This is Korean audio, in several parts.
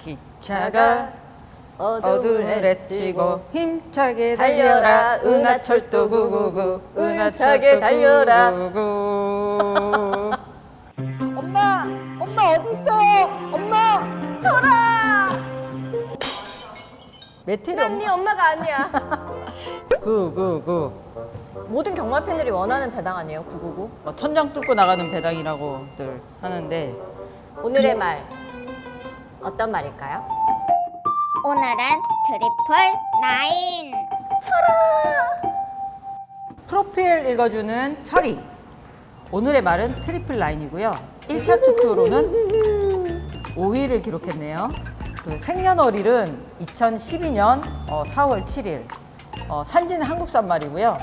기차가 어둠을 헤치고 힘차게 달려라 은하철도 999 힘차게 달려라. 999 엄마 어디 있어? 엄마 철아! 메테리 난 네 엄마가 아니야. 999 모든 경마 팬들이 원하는 배당 아니에요? 999? 천장 뚫고 나가는 배당이라고들 하는데 오늘의 말 어떤 말일까요? 오늘은 트리플 나인. 프로필 읽어주는 철이. 오늘의 말은 트리플 라인이고요. 1차 투표로는 5위를 기록했네요. 그 생년월일은 2012년 4월 7일. 산지는 한국산 말이고요.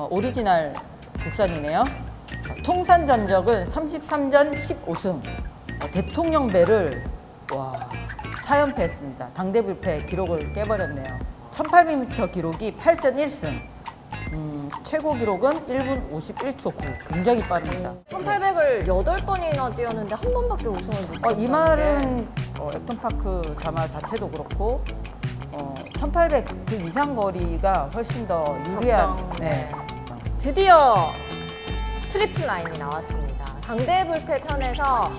오리지널 국산이네요. 통산 전적은 33전 15승. 대통령배를 4연패 했습니다. 당대불패 기록을 깨버렸네요. 1800m 기록이 8전 1승. 최고 기록은 1분 51초 9. 굉장히 빠릅니다. 1800을 8번이나 뛰었는데 한 번밖에 우승을 못 이 말은 액턴파크 자마 자체도 그렇고 1800 그 이상 거리가 훨씬 더 유리한. 적정. 네. 드디어 트리플 라인이 나왔습니다. 당대불패 편에서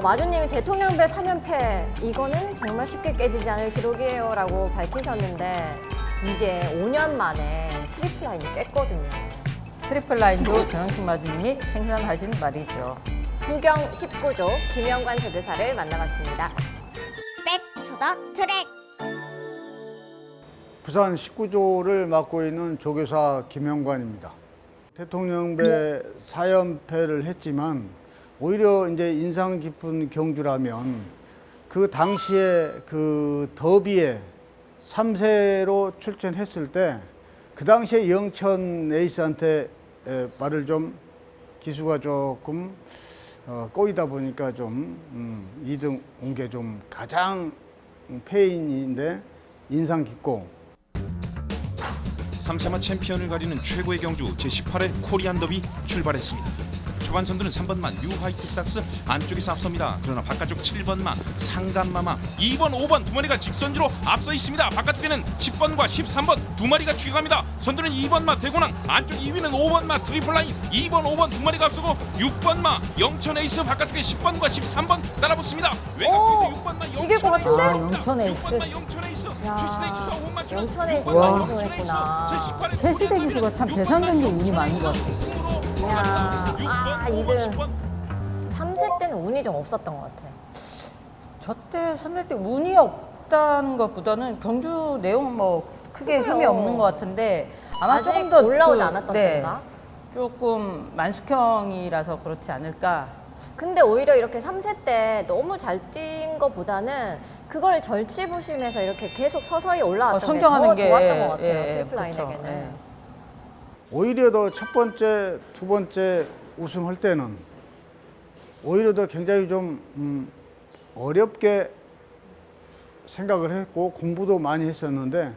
마주님이 대통령배 3연패 이거는 정말 쉽게 깨지지 않을 기록이에요 라고 밝히셨는데 이게 5년 만에 트리플 라인이 깼거든요. 트리플 라인도 정영식 마주님이 생산하신 말이죠. 구경 19조 김영관 조교사를 만나봤습니다. 백투더 트랙. 부산 19조를 맡고 있는 조교사 김영관입니다. 대통령배 4연패를 했지만 오히려 이제 인상 깊은 경주라면 그 당시에 그 더비에 3세로 출전했을 때 그 당시에 영천 에이스한테 말을 좀 기수가 조금 꼬이다 보니까 좀 2등 온 게 좀 가장 패인인데 인상 깊고 3세마 챔피언을 가리는 최고의 경주 제18회 코리안 더비 출발했습니다. 초반 선두는 3번마 뉴화이트삭스 안쪽에서 앞섭니다. 그러나 바깥쪽 7번마 상감마마 2번, 5번 두 마리가 직선주로 앞서 있습니다. 바깥쪽에는 10번과 13번 두 마리가 추격합니다. 선두는 2번마 대고낭, 안쪽 2위는 5번마 트리플라인, 2번, 5번 두 마리가 앞서고 6번마 영천에이스 바깥쪽에 10번과 13번 따라붙습니다. 외곽쪽에서 6번마 이길 것 같은데? 영천에이스. 영천에이스 야, 최시대 기수와 호흡만 주는 영천에이스가 와. 우승했구나. 최시대 기수가 참 대상경기 운이 많은 것 같아요. 야, 2등. 3세 때는 운이 좀 없었던 것 같아요. 저때 3세 때 운이 없다는 것보다는 경주 내용 크게 흠이 그래요. 없는 것 같은데 아마 아직 조금 더 올라오지 않았던 때인가? 조금 만숙형이라서 그렇지 않을까. 근데 오히려 이렇게 3세 때 너무 잘 뛴 것보다는 그걸 절치부심해서 이렇게 계속 서서히 올라왔던 게 성장하는 더 게, 좋았던 것 같아요. 예, 트리플 그렇죠. 라인에게는. 예. 오히려 더 첫 번째, 두 번째 우승할 때는 오히려 더 굉장히 좀 어렵게 생각을 했고 공부도 많이 했었는데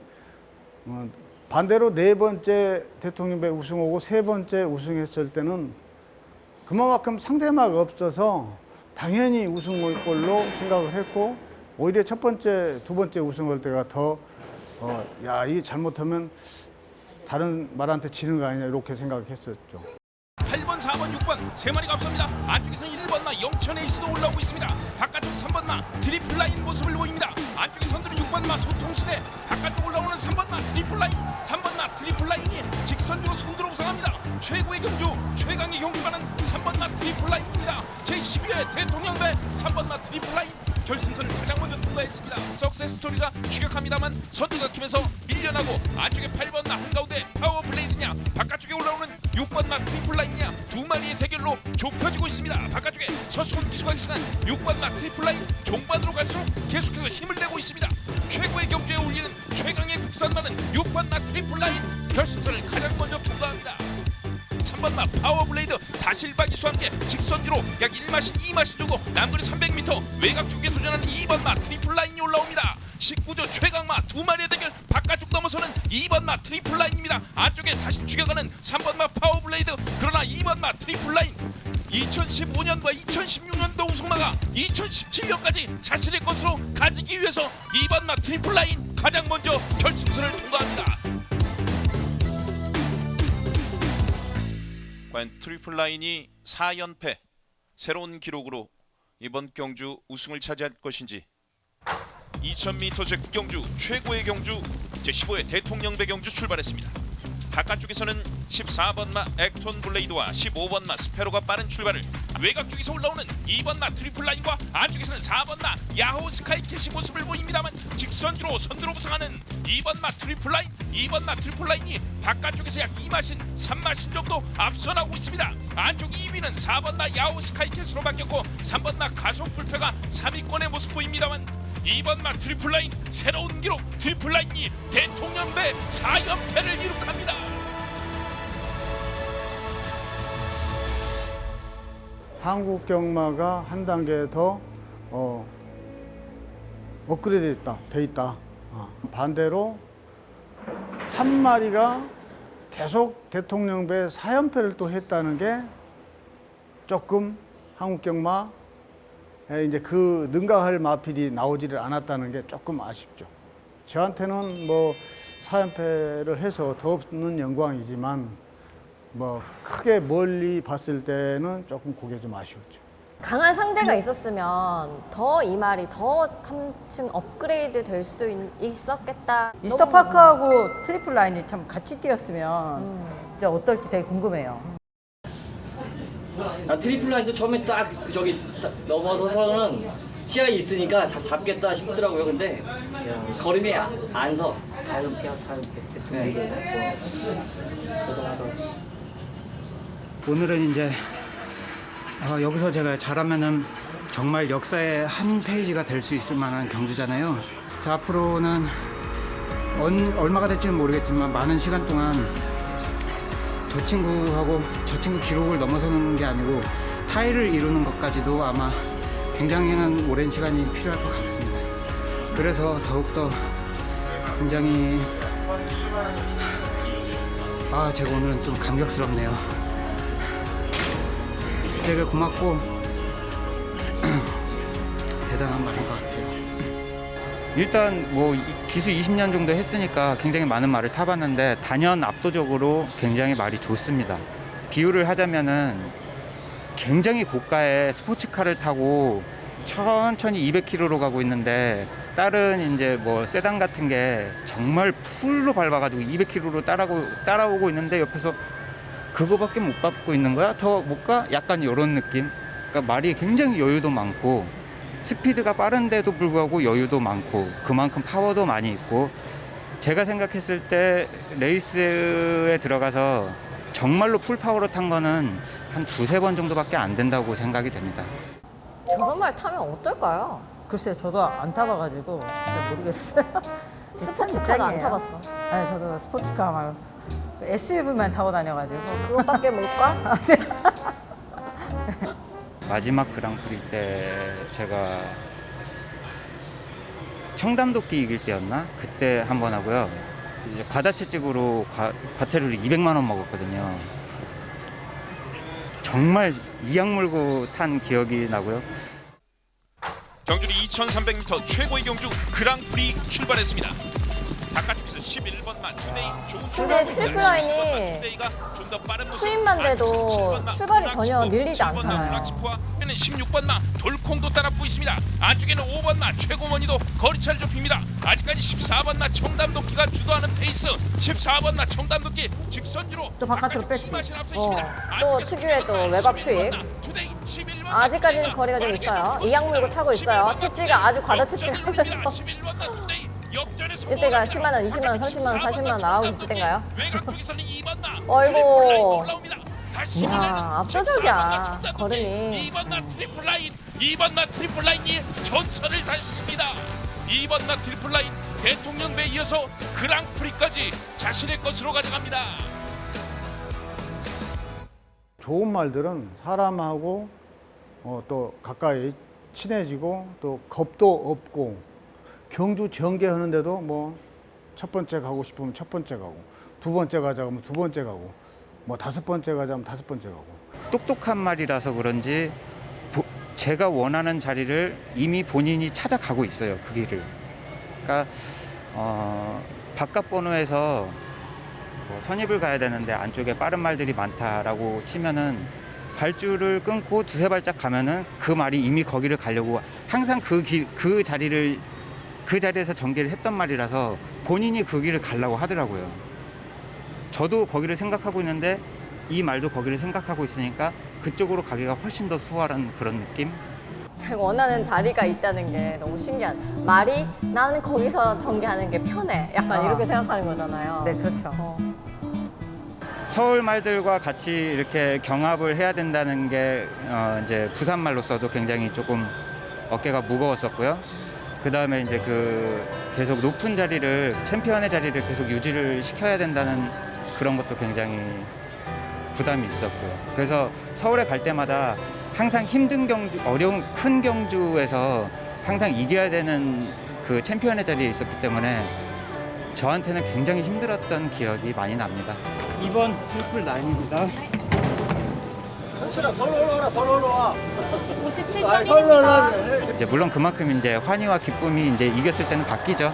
반대로 네 번째 대통령배 우승하고 세 번째 우승했을 때는 그만큼 상대마가 없어서 당연히 우승할 걸로 생각을 했고 오히려 첫 번째, 두 번째 우승할 때가 더 야, 이게 잘못하면 다른 말한테 지는 거 아니냐 이렇게 생각했었죠. 8번, 4번, 6번 세 마리가 앞섭니다. 안쪽에서는 1번마 영천에이스도 올라오고 있습니다. 바깥쪽 3번마 트리플라인 모습을 보입니다. 안쪽에 선두는 6번마 소통시대, 바깥쪽 올라오는 3번마 트리플라인, 3번마 트리플라인이 직선주로 선두로 우승합니다. 최고의 경주, 최강의 경주가는 3번마 트리플라인입니다. 제12회 대통령배 3번마 트리플라인 결승선을 가장 먼저 통과했습니다. 석세스 스토리가 추격합니다만 선두가 팀에서 밀려나고 안쪽에 8번마 한가운데 파워블레이드냐 바깥쪽에 올라오는 6번마 트리플라인이냐 두 마리의 대결로 좁혀지고 있습니다. 바깥쪽에 서수훈 기수가 기승한 6번마 트리플라인 종반으로 갈수록 계속해서 힘을 내고 있습니다. 최고의 경주에 어울리는 최강의 국산마는 6번마 트리플라인 결승선을 가장 먼저 통과합니다. 3번마 파워블레이드 다실바 기수와 함께 직선주로 약 1마신 2마신 정도 남거리 300m 외곽 쪽에 도전하는 2번마 트리플라인이 올라옵니다. 19조 최강마 두 마리의 대결 바깥쪽 넘어서는 2번마 트리플라인입니다. 안쪽에 다시 죽여가는 3번마 파워블레이드 그러나 2번마 트리플라인 2015년과 2016년도 우승마가 2017년까지 자신의 것으로 가지기 위해서 2번 마 트리플 라인 가장 먼저 결승선을 통과합니다. 과연 트리플 라인이 4연패 새로운 기록으로 이번 경주 우승을 차지할 것인지. 2000m 제9경주 최고의 경주 제15회 대통령배 경주 출발했습니다. 바깥쪽에서는 14번 마 액톤 블레이드와 15번 마 스페로가 빠른 출발을, 외곽 쪽에서 올라오는 2번 마 트리플 라인과 안쪽에서는 4번 마 야호 스카이캐시 모습을 보입니다만 직선주로 선두로 부상하는 2번 마 트리플 라인, 2번 마 트리플 라인이 바깥쪽에서 약 2마신 3마신 정도 앞서 나오고 있습니다. 안쪽 2위는 4번 마 야호 스카이캐시로 바뀌었고 3번 마 가속 불패가 3위권의 모습 보입니다만 2번 마 트리플 라인 새로운 기록, 트리플 라인이 대통령배 4연패를 이룩합니다. 한국 경마가 한 단계 더 업그레이드 돼 있다. 반대로 한 마리가 계속 대통령배 4연패를 또 했다는 게 조금 한국 경마 이제 그 능가할 마필이 나오지를 않았다는 게 조금 아쉽죠. 저한테는 뭐 4연패를 해서 더없는 영광이지만 뭐 크게 멀리 봤을 때는 조금 그게 좀 아쉬웠죠. 강한 상대가 있었으면 더 이 말이 더 한층 업그레이드 될 수도 있었겠다. 이스터 파크하고 트리플 라인이 참 같이 뛰었으면 진짜 어떨지 되게 궁금해요. 트리플 라인도 처음에 딱 저기 딱 넘어서서는 시야에 있으니까 잡겠다 싶더라고요. 근데 걸음이 안 서. 사연패 네. 오늘은 이제 여기서 제가 잘하면은 정말 역사의 한 페이지가 될 수 있을 만한 경주잖아요. 그래서 앞으로는 얼마가 될지는 모르겠지만 많은 시간 동안 저 친구하고 저 친구 기록을 넘어서는 게 아니고 타이를 이루는 것까지도 아마 굉장히 오랜 시간이 필요할 것 같습니다. 그래서 더욱더 굉장히 제가 오늘은 좀 감격스럽네요. 되게 고맙고 대단한 말인 것 같아요. 일단 뭐 기수 20년 정도 했으니까 굉장히 많은 말을 타봤는데 단연 압도적으로 굉장히 말이 좋습니다. 비유를 하자면은 굉장히 고가의 스포츠카를 타고 천천히 200km로 가고 있는데 다른 이제 뭐 세단 같은 게 정말 풀로 밟아가지고 200km로 따라오고 있는데 옆에서 그거밖에 못 밟고 있는 거야? 더 못 가? 약간 이런 느낌. 그러니까 말이 굉장히 여유도 많고 스피드가 빠른데도 불구하고 여유도 많고 그만큼 파워도 많이 있고, 제가 생각했을 때 레이스에 들어가서 정말로 풀파워로 탄 거는 한 2-3번 정도밖에 안 된다고 생각이 됩니다. 저런 말 타면 어떨까요? 글쎄요, 저도 안 타봐가지고 잘 모르겠어요. 스포츠카도 안 입장이에요. 타봤어. 네, 저도 스포츠카 말고 SUV만 타고 다녀가지고. 그것밖에 못 가? 마지막 그랑프리 때 제가 청담도끼 이길 때였나? 그때 한 번 하고요. 이제 과다채찍으로 과태료를 200만 원 먹었거든요. 정말 이악 물고 탄 기억이 나고요. 경주는 2300m 최고의 경주 그랑프리 출발했습니다. 바깥쪽에서 11번만 투데이 근데 트리플 라인이 수입만 돼도 출발이 전혀 밀리지 않잖아요. 16번마 돌콩도 따라붙고 있습니다. 안쪽에는 5번마 최고머니도 거리차를 좁힙니다. 아직까지 14번마 청담도끼가 주도하는 페이스. 14번마 청담도끼 직선주로 또 바깥으로 뺐지. 또 특유의 또 외곽 추입. 아직까지는 거리가 좀 있어요. 이악 물고 타고 있어요. 채찍가 아주 과다 채찍하면서 이때가 10만 원, 20만 원, 30만 원, 40만 원 나오고 있을 때인가요? 어이구. 이야, 압도적이야, 걸음이. 2번마 트리플 라인이 전설을 달렸습니다. 2번마 트리플 라인 대통령배에 이어서 그랑프리까지 자신의 것으로 가져갑니다. 좋은 말들은 사람하고 또 가까이 친해지고 또 겁도 없고, 경주 전개하는데도 뭐 첫 번째 가고 싶으면 첫 번째 가고, 두 번째 가자 하면 두 번째 가고, 뭐 다섯 번째 가자 하면 다섯 번째 가고, 똑똑한 말이라서 그런지 제가 원하는 자리를 이미 본인이 찾아가고 있어요. 그 길을. 그러니까 바깥 번호에서 뭐 선입을 가야 되는데 안쪽에 빠른 말들이 많다라고 치면은 발줄을 끊고 두세 발짝 가면은 그 말이 이미 거기를 가려고 항상 그 자리에서 전개를 했던 말이라서 본인이 그 길을 가려고 하더라고요. 저도 거기를 생각하고 있는데 이 말도 거기를 생각하고 있으니까 그쪽으로 가기가 훨씬 더 수월한 그런 느낌? 제가 원하는 자리가 있다는 게 너무 신기한. 말이 나는 거기서 전개하는 게 편해. 약간 이렇게 생각하는 거잖아요. 네, 그렇죠. 서울 말들과 같이 이렇게 경합을 해야 된다는 게 이제 부산 말로서도 굉장히 조금 어깨가 무거웠었고요. 그 다음에 이제 계속 높은 자리를 챔피언의 자리를 계속 유지를 시켜야 된다는 그런 것도 굉장히 부담이 있었고요. 그래서 서울에 갈 때마다 항상 힘든 경주, 어려운 큰 경주에서 항상 이겨야 되는 그 챔피언의 자리에 있었기 때문에 저한테는 굉장히 힘들었던 기억이 많이 납니다. 2번 트리플 라인입니다. 57.1입니다. 이제 물론 그만큼 이제 환희와 기쁨이 이제 이겼을 때는 바뀌죠.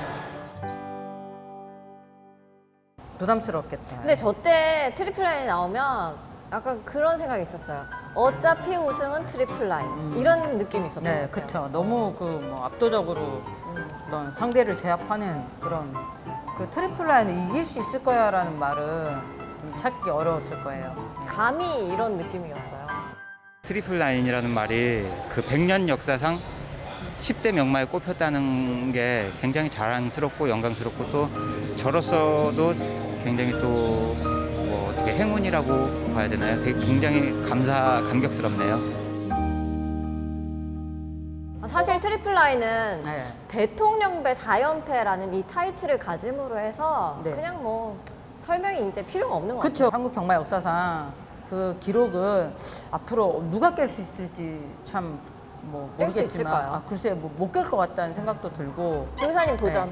부담스럽겠다. 근데 저 때 트리플 라인 나오면 약간 그런 생각이 있었어요. 어차피 우승은 트리플 라인. 이런 느낌이 있었던 네, 것 같아요. 그렇죠. 너무 뭐 압도적으로 그런 상대를 제압하는 그런 그 트리플 라인을 이길 수 있을 거야라는 말은 좀 찾기 어려웠을 거예요. 감히 이런 느낌이었어요. 트리플 라인이라는 말이 그 100년 역사상 10대 명마에 꼽혔다는 게 굉장히 자랑스럽고 영광스럽고 또 저로서도 굉장히 또 뭐 어떻게 행운이라고 봐야 되나요? 되게 굉장히 감격스럽네요. 사실 트리플 라인은 네. 대통령배 4연패라는 이 타이틀을 가짐으로 해서 네. 그냥 뭐 설명이 이제 필요가 없는 것 그렇죠. 같아요. 한국 경마 역사상 그 기록은 앞으로 누가 깰 수 있을지 참 뭐 깰수 모르겠지만 있을까요? 글쎄 뭐 못 깰 것 같다는 생각도 들고. 조교사님 도전.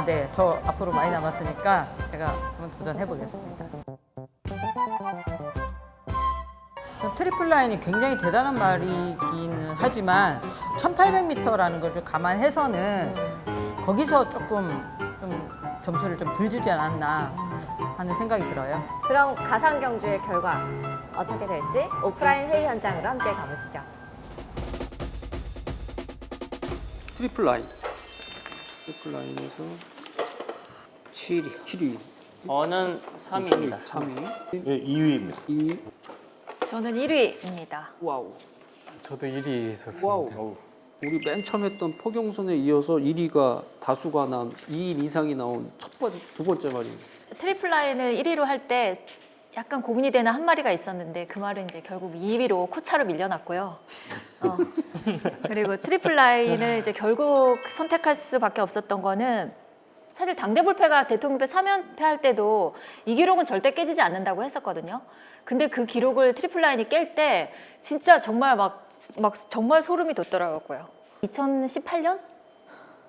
네. 저 앞으로 많이 남았으니까 제가 한번 도전해 보겠습니다. 트리플 라인이 굉장히 대단한 말이기는 하지만 1800m라는 걸 좀 감안해서는 거기서 조금 좀 점수를 좀 덜 주지 않았나 하는 생각이 들어요. 그럼 가상 경주의 결과 어떻게 될지 오프라인 회의 현장으로 함께 가보시죠. 트리플 라인에서 7위. 저는 3위입니다. 3위. 네, 2위입니다. 2위. 저는 1위입니다. 와우. 저도 1위 줬습니다. 와우. 우리 맨 처음 했던 포경선에 이어서 1위가 다수가 난 2인 이상이 나온 두 번째 말입니다. 트리플 라인을 1위로 할 때 약간 고민이 되는 한 마리가 있었는데 그 말은 이제 결국 2위로 코차로 밀려났고요. 그리고 트리플 라인을 이제 결국 선택할 수밖에 없었던 거는 사실 당대불패가 대통령배 3연패 할 때도 이 기록은 절대 깨지지 않는다고 했었거든요. 근데 그 기록을 트리플 라인이 깰 때 진짜 정말 막 정말 소름이 돋더라고요. 2018년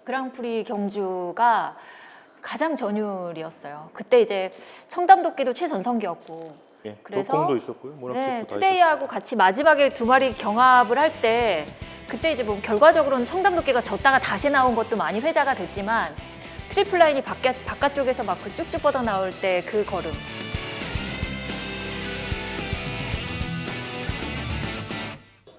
그랑프리 경주가 가장 전율이었어요. 그때 이제 청담도끼도 최전성기였고, 예, 그래서 독공도 있었고요. 모락치도 다 투데이하고 같이 마지막에 두 마리 경합을 할 때 그때 이제 뭐 결과적으로는 청담도끼가 졌다가 다시 나온 것도 많이 회자가 됐지만 트리플 라인이 바깥쪽에서 막 그 쭉쭉 뻗어 나올 때 그 걸음.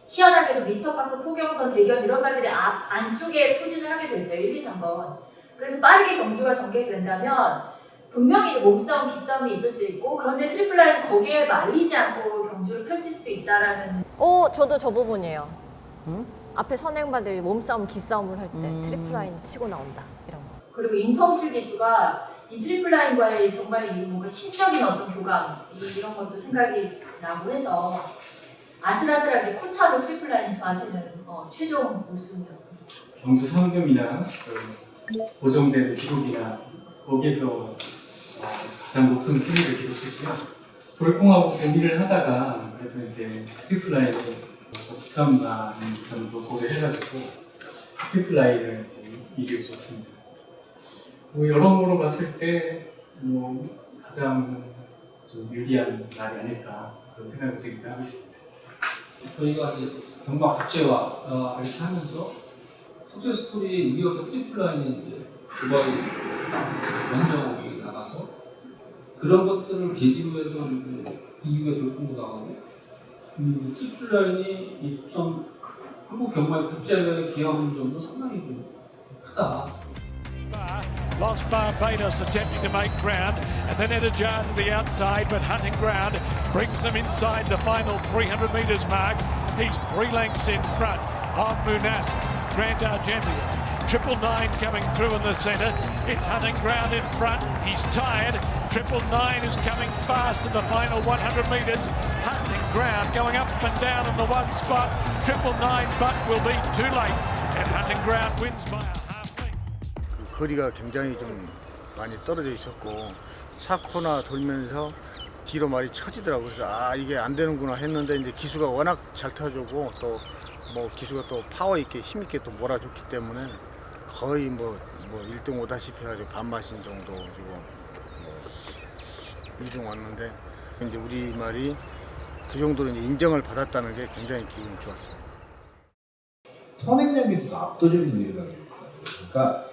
희한하게도 미스터파크 포경선 대견 이런 말들이 안쪽에 포진을 하게 됐어요. 1, 2, 3번. 그래서 빠르게 경주가 전개된다면 분명히 이제 몸싸움, 기싸움이 있을 수 있고 그런데 트리플 라인은 거기에 말리지 않고 경주를 펼칠 수 있다라는. 저도 저 부분이에요. 앞에 선행반들이 몸싸움, 기싸움을 할 때 트리플 라인이 치고 나온다. 이런 거. 그리고 임성실 기수가 이 트리플 라인과의 정말 이 뭔가 신적인 어떤 교감 이런 것도 생각이 나고 해서 아슬아슬하게 코차로 트리플 라인이 저한테는 최종 우승이었습니다. 경주 상금이나 보정된 기록이나 거기에서 가장 높은 순위를 기록했고요. 돌콩하고 고민을 하다가 그래도 이제 트리플 라인이 부산만 정도 고려해가지고 트리플 라인을 이제 1위로 줬습니다. 여러모로 봤을 때 가장 좀 유리한 날이 아닐까 그런 생각을 지금 하고 있습니다. 저희가 이제 경마 국제화 이렇게 하면서 속세 스토리에 이어서 트리플 라인이 이제 두바이 원정에 나가서 그런 것들을 계기로 해서 이제 이후에 돌풍도 나가고 트리플 라인이 좀 한국 경마의 국제화에 기여하는 점도 상당히 좀 크다. Los Barbados attempting to make ground, and then Ederjar to the outside, but hunting ground brings them inside the final 300 metres mark. He's 3 lengths in front of Munas, Grant Argentina. 999 coming through in the centre. It's hunting ground in front. He's tired. 999 is coming fast in the final 100 metres. Hunting ground going up and down in the one spot. 999 but will be too late, and hunting ground wins by a half length. 거리가 굉장히 좀 많이 떨어져 있었고 샤코나 돌면서 뒤로 말이 쳐지더라고요. 그래서 아 이게 안 되는구나 했는데 이제 기수가 워낙 잘 타주고 또 뭐 기수가 또 파워 있게 힘 있게 또 몰아줬기 때문에 거의 뭐 1등 오다시피 해가지고 반마신 정도 지금 뭐 2등 왔는데 이제 우리 말이 그 정도로 이제 인정을 받았다는 게 굉장히 기분이 좋았어요. 선행력에서도 압도적인 의미가 있어요. 그러니까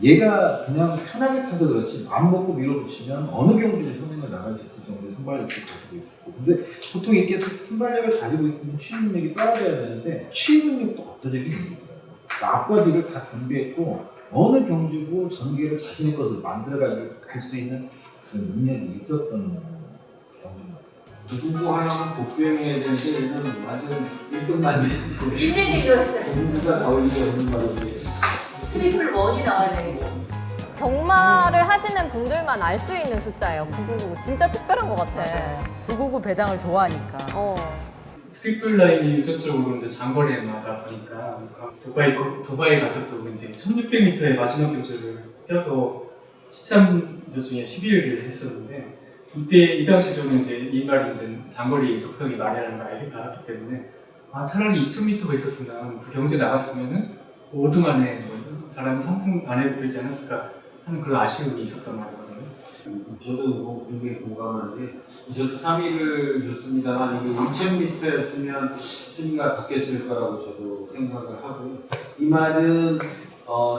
얘가 그냥 편하게 타도 그렇지 마음 먹고 밀어붙이면 어느 경주에 선행을 나갈 수 있을 정도의 순발력을 가지고 있고 근데 보통 이렇게 순발력을 가지고 있으면 취임 능력이 떨어져야 되는데 취임 능력도 압도적인 의미가 있어요. 그러니까 앞과 뒤를 다 준비했고 어느 경주고 전개를 자신의 것을 만들어가지고 갈 수 있는 그런 능력이 있었던 경주입니다. 누구 하나만 복수행해야 되는데 얘는 완전 1등만 돼. 1대1로 했어요. 누가 다 올리게 없는 말이지. 트리플 원이 나와야 되고. 경마를 하시는 분들만 알 수 있는 숫자예요. 999. 진짜 특별한 것 같아. 999 배당을 좋아하니까. 트리플 라인이 저쪽으로 이제 장거리에 나다 보니까 두바이 가서 또 이제 1600m의 마지막 경주를 뛰어서 13주 중에 11위를 했었는데 이 당시 저는 이제 이 말이 이제 장거리 속성이 말이라는 걸 알았기 때문에 아 차라리 2000m가 있었으면 그 경주에 나갔으면은 5등 안에 뭐 잘하면 3등 안에도 들지 않았을까 하는 그런 아쉬움이 있었단 말이거든요. 저도 뭐 굉장히 공감하는데 저도 3위를 줬습니다만 이게 2000m였으면 순위가 바뀌었을 거라고 저도 생각을 하고요. 이 말은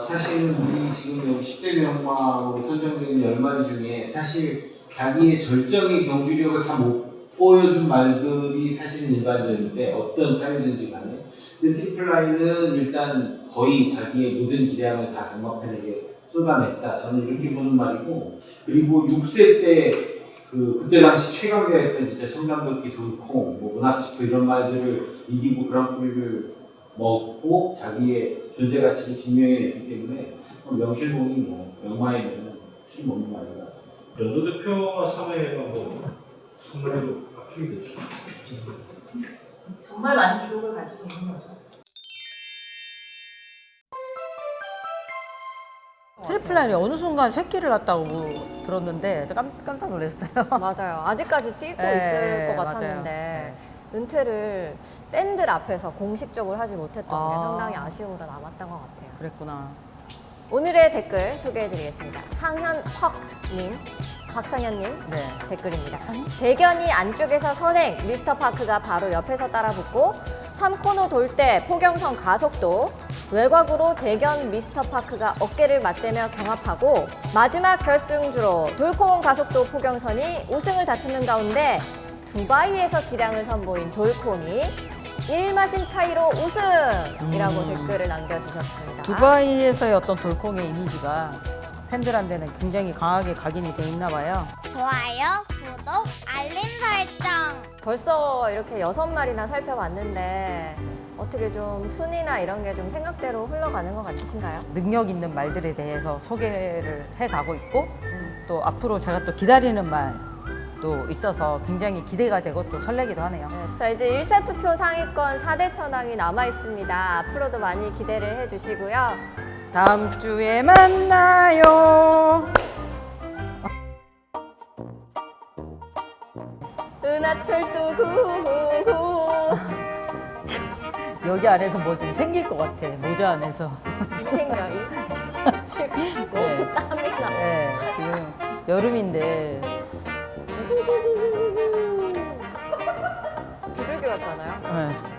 사실은 우리 지금 여기 10대 명마로 선정된 10마리 중에 사실 자기의 절정의 경주력을 다 못 보여준 말들이 사실은 일반적인데 어떤 사회든지 간에 근데 트리플라인은 일단 거의 자기의 모든 기량을 다 경마팬에게 쏟아냈다. 저는 이렇게 보는 말이고 그리고 6세 때 그때 당시 최강자였던 진짜 청담도끼 돌콩, 뭐 문학시프 이런 말들을 이기고 그랑프리를 먹고 자기의 존재 가치를 증명해냈기 때문에 명실공히 뭐 명마에는 틀림없는 말인 것 같습니다. 연도 대표와 3회가 뭐 한마디로 압축이 됐죠. 정말 많은 기록을 가지고 있는 거죠. 트리플 라인이 어느 순간 새끼를 낳았다고 들었는데 깜짝 놀랐어요. 맞아요. 아직까지 뛰고 네, 있을 것 맞아요. 같았는데 은퇴를 팬들 앞에서 공식적으로 하지 못했던 게 상당히 아쉬움으로 남았던 것 같아요. 그랬구나. 오늘의 댓글 소개해드리겠습니다. 상현퍽님, 박상현님 댓글입니다. 대견이 안쪽에서 선행, 미스터 파크가 바로 옆에서 따라붙고 3코너 돌 때 포경선 가속도, 외곽으로 대견 미스터 파크가 어깨를 맞대며 경합하고 마지막 결승주로 돌콩 가속도 포경선이 우승을 다투는 가운데 두바이에서 기량을 선보인 돌콩이 1마신 차이로 우승이라고 댓글을 남겨주셨습니다. 두바이에서의 어떤 돌콩의 이미지가 팬들한테는 굉장히 강하게 각인이 돼 있나 봐요. 좋아요, 구독, 알림 설정. 벌써 이렇게 6마리나 살펴봤는데 어떻게 좀 순위나 이런 게 좀 생각대로 흘러가는 것 같으신가요? 능력 있는 말들에 대해서 소개를 해가고 있고 또 앞으로 제가 또 기다리는 말도 있어서 굉장히 기대가 되고 또 설레기도 하네요. 자, 이제 1차 투표 상위권 4대 천왕이 남아 있습니다. 앞으로도 많이 기대를 해주시고요. 다음 주에 만나요. 은하철도 999. 여기 안에서 뭐 좀 생길 것 같아. 모자 안에서. 미생명이 지금 너무 땀이 나. 네, 지금 여름인데. 학교였잖아요. 네.